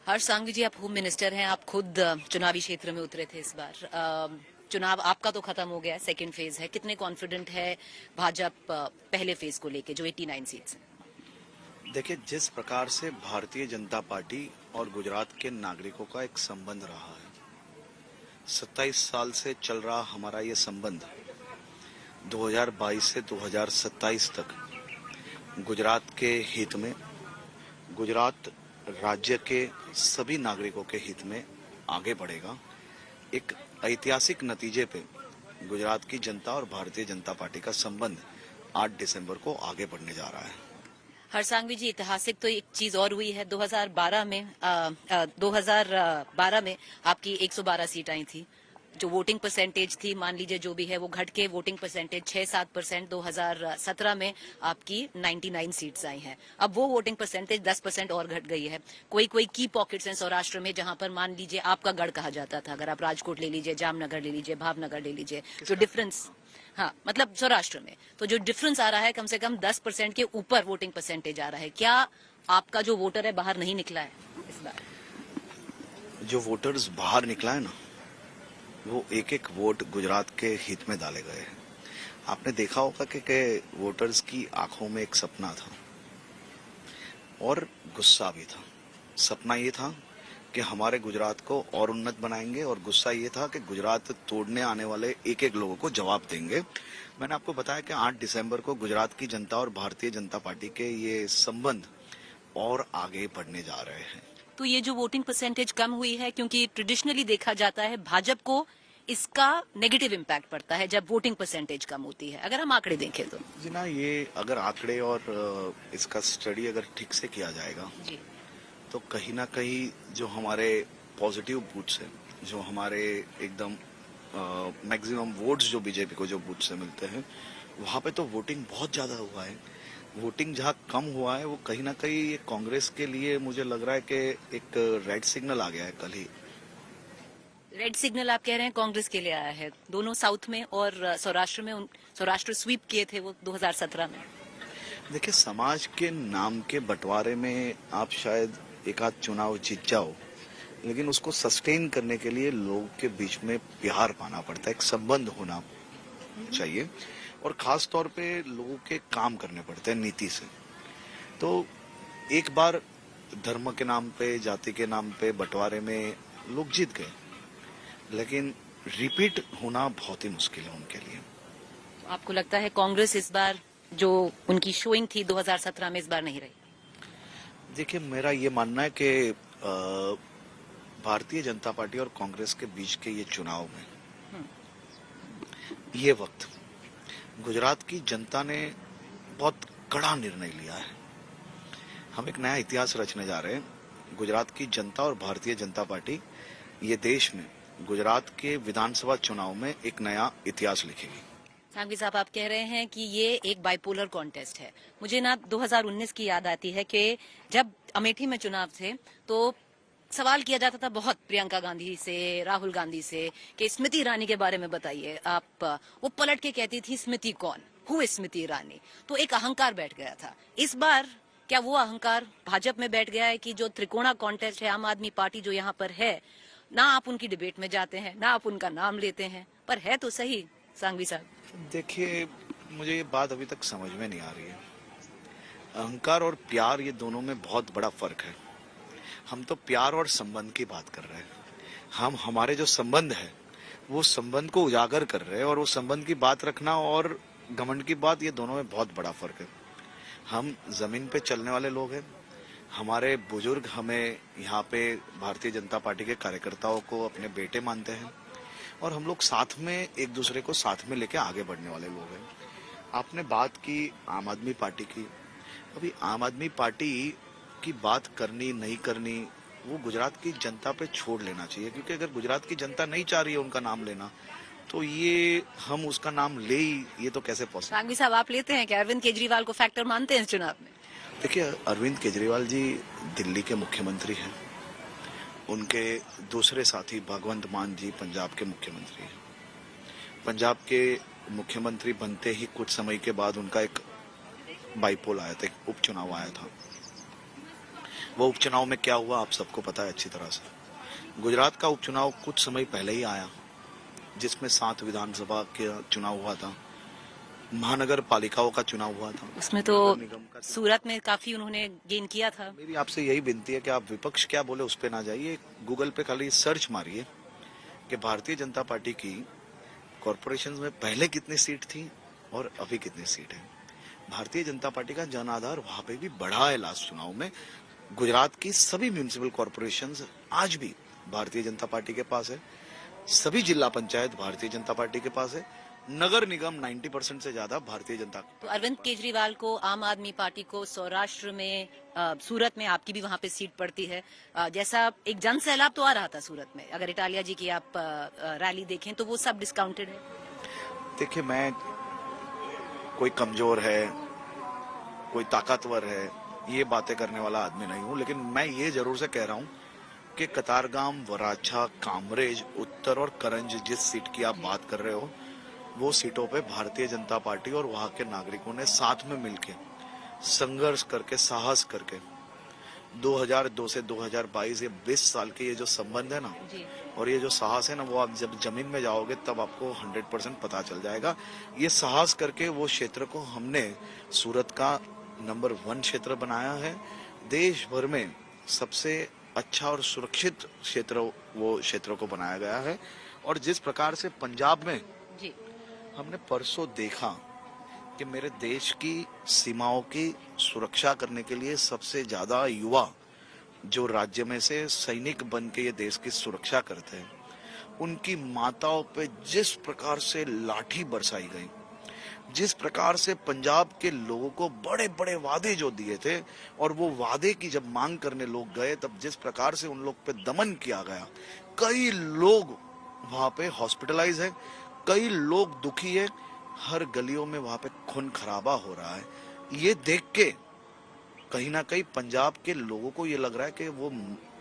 हर्ष सांघवी जी, आप home minister हैं, आप खुद चुनावी क्षेत्र में उतरे थे इस बार। चुनाव आपका तो खत्म हो गया है, सेकंड फेज है। कितने कॉन्फिडेंट है भाजपा पहले फेज को लेके जो 89 सीट्स हैं? देखिए, जिस प्रकार से भारतीय जनता पार्टी और गुजरात के नागरिकों का एक संबंध रहा है, 27 साल से चल रहा हमारा ये संबंध 2022 से 2027 तक गुजरात के हित में, गुजरात राज्य के सभी नागरिकों के हित में आगे बढ़ेगा। एक ऐतिहासिक नतीजे पे गुजरात की जनता और भारतीय जनता पार्टी का संबंध 8 दिसंबर को आगे बढ़ने जा रहा है। हर्ष सांघवी जी, ऐतिहासिक तो एक चीज और हुई है। 2012 में आपकी 112 सीट आई थी। जो वोटिंग परसेंटेज थी, मान लीजिए जो भी है, वो घट के वोटिंग परसेंटेज 6-7%। 2017 में आपकी 99 सीट्स आई हैं। अब वो वोटिंग परसेंटेज 10% और घट गई है। कोई कोई की पॉकेट्स हैं सौराष्ट्र में जहां पर मान लीजिए आपका गढ़ कहा जाता था। अगर आप राजकोट ले लीजिए, जामनगर ले लीजिए, भावनगर ले लीजिए, जो डिफरेंस, हाँ मतलब सौराष्ट्र में तो जो डिफरेंस आ रहा है, कम से कम 10% के ऊपर वोटिंग परसेंटेज आ रहा है। क्या आपका जो वोटर है बाहर नहीं निकला है इस बार? जो वोटर्स बाहर निकला है ना, वो एक एक वोट गुजरात के हित में डाले गए हैं। आपने देखा होगा कि वोटर्स की आंखों में एक सपना था और गुस्सा भी था। सपना ये था कि हमारे गुजरात को और उन्नत बनाएंगे, और गुस्सा ये था कि गुजरात तोड़ने आने वाले एक एक लोगों को जवाब देंगे। मैंने आपको बताया कि 8 दिसंबर को गुजरात की जनता और भारतीय जनता पार्टी के ये संबंध और आगे बढ़ने जा रहे हैं। तो ये जो वोटिंग परसेंटेज कम हुई है, क्योंकि ट्रेडिशनली देखा जाता है भाजपा को इसका नेगेटिव इम्पैक्ट पड़ता है जब वोटिंग परसेंटेज कम होती है, अगर हम आंकड़े देखें तो। जी ना, ये अगर आंकड़े और इसका स्टडी अगर ठीक से किया जाएगा जी। तो कहीं ना कहीं जो हमारे पॉजिटिव बूथ्स हैं, जो हमारे एकदम मैक्सिमम वोट्स जो बीजेपी को जो बूथ से मिलते हैं, वहां पे तो वोटिंग बहुत ज्यादा हुआ है। वोटिंग जहाँ कम हुआ है वो कहीं ना कहीं ये कांग्रेस के लिए मुझे लग रहा है कि एक रेड सिग्नल आ गया है कल ही। रेड सिग्नल आप कह रहे हैं कांग्रेस के लिए आया है? दोनों साउथ में और सौराष्ट्र में सौराष्ट्र स्वीप किए थे वो 2017 में। देखिए, समाज के नाम के बंटवारे में आप शायद एक आध चुनाव जीत जाओ, लेकिन उसको सस्टेन करने के लिए लोगों के बीच में प्यार पाना पड़ता है, एक संबंध होना चाहिए, और खास तौर पे लोगों के काम करने पड़ते हैं नीति से। तो एक बार धर्म के नाम पे, जाति के नाम पे बंटवारे में लोग जीत गए, लेकिन रिपीट होना बहुत ही मुश्किल है उनके लिए। आपको लगता है कांग्रेस इस बार जो उनकी शोइंग थी 2017 में इस बार नहीं रही? देखिए, मेरा ये मानना है कि भारतीय जनता पार्टी और कांग्रेस के बीच के ये चुनाव में ये वक्त गुजरात की जनता ने बहुत कड़ा निर्णय लिया है। हम एक नया इतिहास रचने जा रहे हैं। गुजरात की जनता और भारतीय जनता पार्टी ये देश में गुजरात के विधानसभा चुनाव में एक नया इतिहास लिखेगी। सांघवी साहब, आप कह रहे हैं कि ये एक बाइपोलर कॉन्टेस्ट है। मुझे ना 2019 की याद आती है कि जब अमेठी में चुनाव थे तो सवाल किया जाता था बहुत प्रियंका गांधी से, राहुल गांधी से, कि स्मृति ईरानी के बारे में बताइए आप। वो पलट के कहती थी स्मृति कौन, हु इज स्मृति ईरानी। तो एक अहंकार बैठ गया था। इस बार क्या वो अहंकार भाजपा में बैठ गया है कि जो त्रिकोणा कॉन्टेस्ट है, आम आदमी पार्टी जो यहाँ पर है, ना आप उनकी डिबेट में जाते हैं, ना आप उनका नाम लेते हैं, पर है तो सही सांघवी साहब। देखिए, मुझे ये बात अभी तक समझ में नहीं आ रही है। अहंकार और प्यार, ये दोनों में बहुत बड़ा फर्क है। हम तो प्यार और संबंध की बात कर रहे हैं। हम हमारे जो संबंध है वो संबंध को उजागर कर रहे हैं, और वो संबंध की बात रखना और घमंड की बात, ये दोनों में बहुत बड़ा फर्क है। हम जमीन पे चलने वाले लोग हैं। हमारे बुजुर्ग हमें यहाँ पे भारतीय जनता पार्टी के कार्यकर्ताओं को अपने बेटे मानते हैं, और हम लोग साथ में एक दूसरे को साथ में लेके आगे बढ़ने वाले लोग हैं। आपने बात की आम आदमी पार्टी की। अभी आम आदमी पार्टी की बात करनी नहीं करनी वो गुजरात की जनता पे छोड़ लेना चाहिए, क्योंकि अगर गुजरात की जनता नहीं चाह रही है उनका नाम लेना, तो ये हम उसका नाम ले ही, ये तो कैसे पॉसिबल। सांघवी साहब, आप लेते हैं कि अरविंद केजरीवाल को फैक्टर मानते हैं इस चुनाव में? देखिए, अरविंद केजरीवाल जी दिल्ली के मुख्यमंत्री हैं। उनके दूसरे साथी भगवंत मान जी पंजाब के मुख्यमंत्री हैं। पंजाब के मुख्यमंत्री बनते ही कुछ समय के बाद उनका एक बाईपोल आया था, एक उपचुनाव आया था। वो उपचुनाव में क्या हुआ आप सबको पता है अच्छी तरह से। गुजरात का उपचुनाव कुछ समय पहले ही आया, जिसमें 7 विधानसभा का चुनाव हुआ था, महानगर पालिकाओं का चुनाव हुआ था, उसमें तो नगर निगम का। सूरत में काफी उन्होंने गेन किया था। मेरी आपसे यही विनती है कि आप विपक्ष क्या बोले उस पे ना जाइए, गूगल पे खाली सर्च मारिए कि भारतीय जनता पार्टी की कॉरपोरेशन में पहले कितनी सीट थी और अभी कितनी सीट है। भारतीय जनता पार्टी का जन आधार वहां पे भी बढ़ा है लास्ट चुनाव में। गुजरात की सभी म्यूनिसिपल कॉरपोरेशन आज भी भारतीय जनता पार्टी के पास है, सभी जिला पंचायत भारतीय जनता पार्टी के पास है, नगर निगम 90% से ज्यादा भारतीय जनता। तो अरविंद केजरीवाल को, आम आदमी पार्टी को सौराष्ट्र में, सूरत में आपकी भी वहां पे सीट पड़ती है, जैसा एक जन सैलाब तो आ रहा था सूरत में। अगर इटालिया जी की आप रैली देखें तो वो सब डिस्काउंटेड है। देखिए, मैं कोई कमजोर है, कोई ताकतवर है, ये बातें करने वाला आदमी नहीं हूं, लेकिन मैं ये जरूर से कह रहा हूं कि कतारगाम, वराछा, कामरेज, उत्तर और करंज जिस सीट की आप बात कर रहे हो, वो सीटों पे भारतीय जनता पार्टी और वहां के नागरिकों ने साथ में मिलके संघर्ष करके, साहस करके 2002 से 2022 ये 20 साल के ये जो संबंध है ना, और ये जो साहस है ना, वो आप जब जमीन में जाओगे तब आपको 100% पता चल जाएगा। ये साहस करके वो क्षेत्र को हमने सूरत का नंबर 1 क्षेत्र बनाया है। देश भर में सबसे अच्छा और सुरक्षित क्षेत्र वो क्षेत्रों को बनाया गया है। और जिस प्रकार से पंजाब में जी। हमने परसों देखा कि मेरे देश की सीमाओं की सुरक्षा करने के लिए सबसे ज्यादा युवा जो राज्य में से सैनिक बन के ये देश की सुरक्षा करते हैं, उनकी माताओं पे जिस प्रकार से लाठी बरसाई गई, जिस प्रकार से पंजाब के लोगों को बड़े बड़े वादे जो दिए थे और वो वादे की जब मांग करने लोग गए, तब जिस प्रकार से उन लोग पे दमन किया गया, कई लोग वहां पे हॉस्पिटलाइज है, कई लोग दुखी है, हर गलियों में वहां पे खून खराबा हो रहा है। ये देख के कहीं ना कहीं पंजाब के लोगों को ये लग रहा है कि वो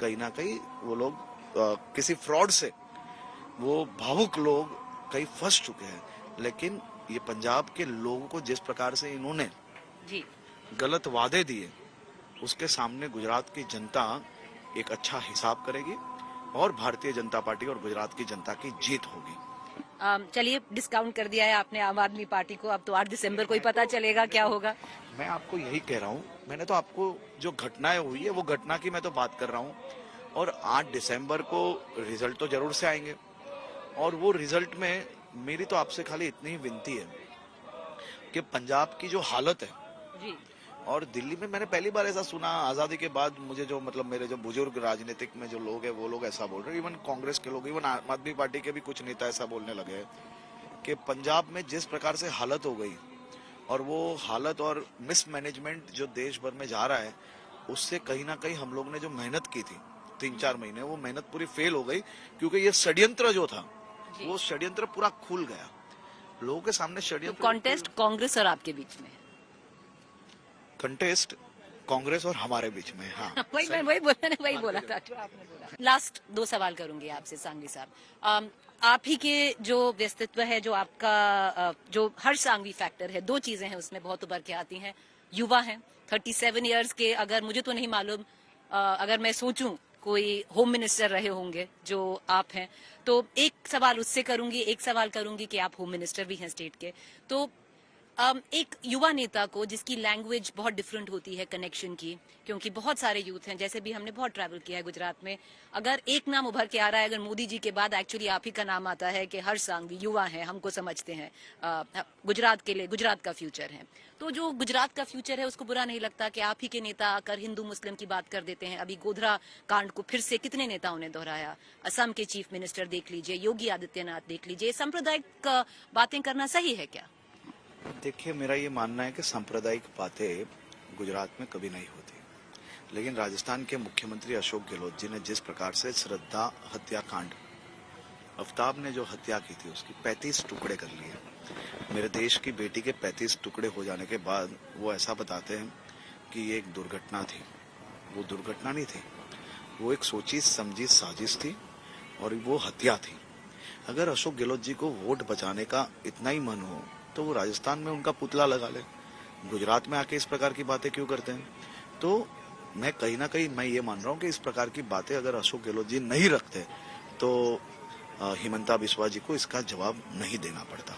कहीं ना कहीं वो लोग किसी फ्रॉड से वो भावुक लोग कहीं फंस चुके हैं। लेकिन ये पंजाब के लोगों को जिस प्रकार से इन्होंने जी गलत वादे दिए, उसके सामने गुजरात की जनता एक अच्छा हिसाब करेगी और भारतीय जनता पार्टी और गुजरात की जनता की जीत होगी। चलिए, डिस्काउंट कर दिया है आपने आम आदमी पार्टी को, अब तो 8 दिसंबर को ही पता चलेगा क्या होगा। मैं आपको यही कह रहा हूँ, मैंने तो आपको जो घटनाएं हुई है वो घटना की मैं तो बात कर रहा हूँ। और 8 दिसंबर को रिजल्ट तो जरूर से आएंगे, और वो रिजल्ट में मेरी तो आपसे खाली इतनी ही विनती है कि पंजाब की जो हालत है जी। और दिल्ली में, मैंने पहली बार ऐसा सुना आजादी के बाद, मुझे जो मतलब मेरे जो बुजुर्ग राजनीतिक में जो लोग हैं वो लोग ऐसा बोल रहे हैं, इवन कांग्रेस के लोग, इवन आम आदमी पार्टी के भी कुछ नेता ऐसा बोलने लगे हैं कि पंजाब में जिस प्रकार से हालत हो गई, और वो हालत और मिसमैनेजमेंट जो देश भर में जा रहा है, उससे कहीं ना कहीं हम लोग ने जो मेहनत की थी 3-4 महीने, वो मेहनत पूरी फेल हो गई, क्योंकि ये षड्यंत्र जो था वो षड्यंत्र पूरा खुल गया लोगों के सामने। षड्यंत्र कॉन्टेस्ट कांग्रेस और आपके बीच में है। कंटेस्ट कांग्रेस और हमारे बीच में, हाँ। वही मैं वही बोला था जो आपने बोला। लास्ट 2 सवाल करूंगी आपसे सांघवी साहब। आप ही के जो व्यक्तित्व है, जो आपका जो हर सांघवी फैक्टर है, 2 चीजें हैं उसमें बहुत उभर के आती हैं। युवा हैं, 37 इयर्स के, अगर मुझे तो नहीं मालूम, अगर मैं सोचूं कोई होम मिनिस्टर रहे होंगे जो आप हैं, तो एक सवाल उससे करूंगी, एक सवाल करूंगी कि आप होम मिनिस्टर भी हैं स्टेट के। तो एक युवा नेता को जिसकी लैंग्वेज बहुत डिफरेंट होती है कनेक्शन की, क्योंकि बहुत सारे यूथ हैं, जैसे भी हमने बहुत ट्रैवल किया है गुजरात में, अगर एक नाम उभर के आ रहा है, अगर मोदी जी के बाद एक्चुअली आप ही का नाम आता है कि हर्ष सांघवी युवा है, हमको समझते हैं, गुजरात के लिए, गुजरात का फ्यूचर है, तो जो गुजरात का फ्यूचर है उसको बुरा नहीं लगता कि आप ही के नेता आकर हिंदू मुस्लिम की बात कर देते हैं। अभी गोधरा कांड को फिर से कितने नेताओं ने दोहराया, असम के चीफ मिनिस्टर देख लीजिए, योगी आदित्यनाथ देख लीजिए। सांप्रदायिक बातें करना सही है क्या? देखिए, मेरा ये मानना है कि सांप्रदायिक बातें गुजरात में कभी नहीं होती, लेकिन राजस्थान के मुख्यमंत्री अशोक गहलोत जी ने जिस प्रकार से श्रद्धा हत्याकांड, अफ्ताब ने जो हत्या की थी उसकी 35 टुकड़े कर लिए, मेरे देश की बेटी के 35 टुकड़े हो जाने के बाद वो ऐसा बताते हैं कि ये एक दुर्घटना थी। वो दुर्घटना नहीं थी, वो एक सोची समझी साजिश थी और वो हत्या थी। अगर अशोक गहलोत जी को वोट बचाने का इतना ही मन हो तो वो राजस्थान में उनका पुतला लगा ले, गुजरात में आके इस प्रकार की बातें क्यों करते हैं? तो मैं कहीं ना कहीं मैं ये मान रहा हूँ कि इस प्रकार की बातें अगर अशोक गहलोत जी नहीं रखते तो हिमंता बिस्वा जी को इसका जवाब नहीं देना पड़ता।